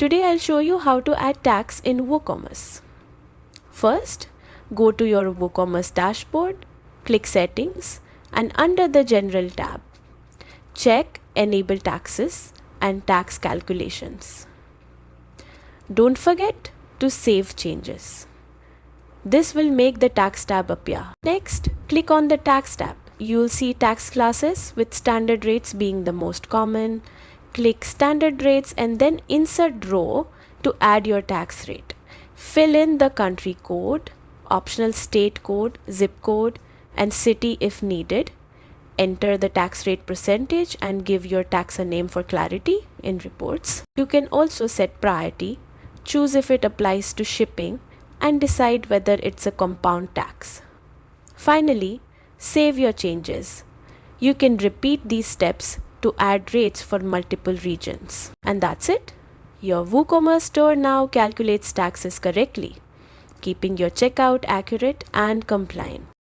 Today I'll show you how to add tax in WooCommerce. First, go to your WooCommerce dashboard, click Settings, and under the General tab, check Enable Taxes and Tax Calculations. Don't forget to save changes. This will make the tax tab appear. Next, click on the tax tab. You'll see tax classes with standard rates being the most common. Click standard rates and then insert row to add your tax rate. Fill in the country code, optional state code, zip code, and city if needed. Enter the tax rate percentage and give your tax a name for clarity in reports. You can also set priority, choose if it applies to shipping, and decide whether it's a compound tax. Finally, save your changes. You can repeat these steps to add rates for multiple regions. And that's it. Your WooCommerce store now calculates taxes correctly, keeping your checkout accurate and compliant.